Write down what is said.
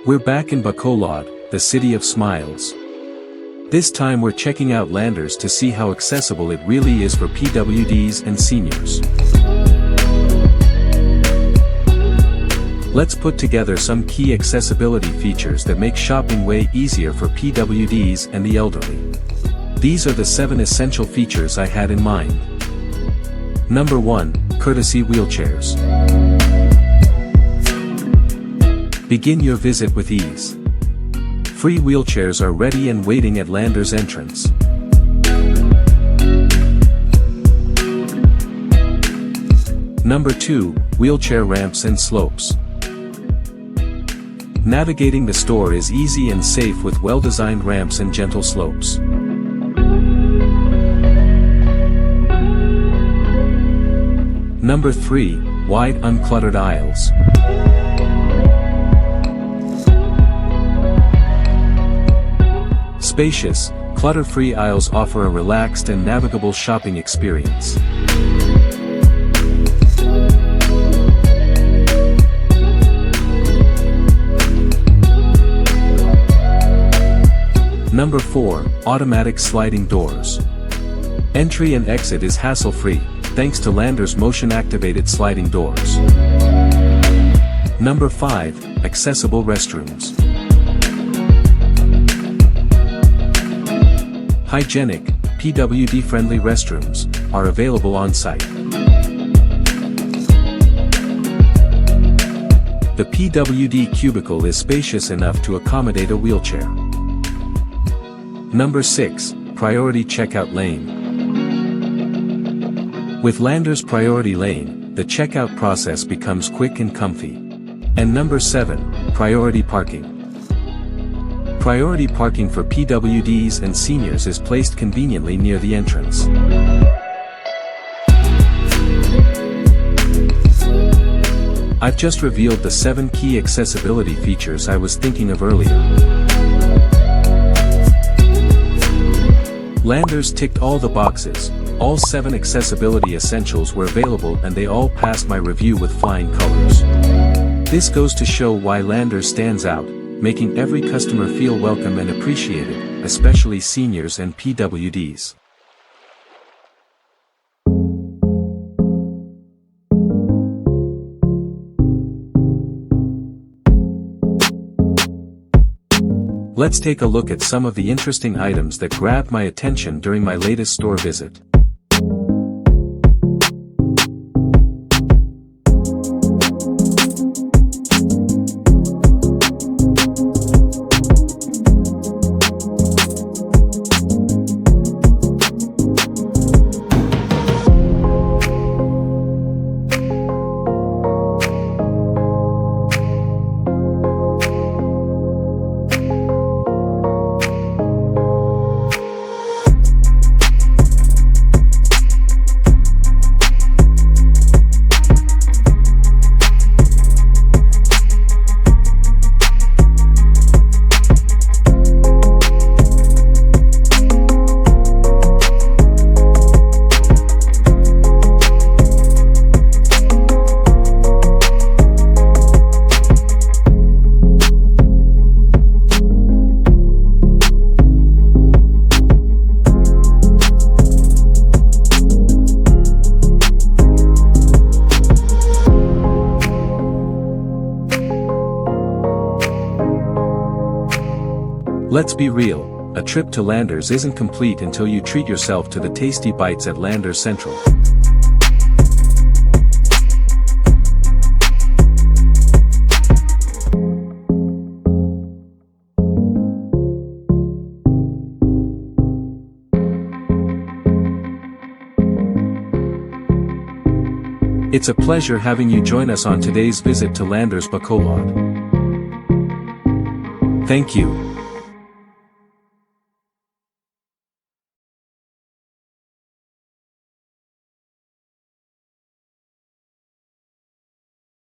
We're back in Bacolod, the city of smiles. This time we're checking out Landers to see how accessible it really is for PWDs and seniors. Let's put together some key accessibility features that make shopping way easier for PWDs and the elderly. These are the 7 essential features I had in mind. Number 1, courtesy wheelchairs. Begin your visit with ease. Free wheelchairs are ready and waiting at Landers entrance. Number 2, wheelchair ramps and slopes. Navigating the store is easy and safe with well-designed ramps and gentle slopes. Number 3, wide uncluttered aisles. Spacious, clutter-free aisles offer a relaxed and navigable shopping experience. Number 4, automatic sliding doors. Entry and exit is hassle-free, thanks to Landers motion-activated sliding doors. Number 5, accessible restrooms. Hygienic, PWD-friendly restrooms are available on-site. The PWD cubicle is spacious enough to accommodate a wheelchair. Number 6, priority checkout lane. With Landers Priority Lane, the checkout process becomes quick and comfy. And number 7, priority parking. Priority parking for PWDs and seniors is placed conveniently near the entrance. I've just revealed the 7 key accessibility features I was thinking of earlier. Landers ticked all the boxes. All 7 accessibility essentials were available and they all passed my review with flying colors. This goes to show why Landers stands out, making every customer feel welcome and appreciated, especially seniors and PWDs. Let's take a look at some of the interesting items that grabbed my attention during my latest store visit. Let's be real, a trip to Landers isn't complete until you treat yourself to the tasty bites at Landers Central. It's a pleasure having you join us on today's visit to Landers Bacolod. Thank you.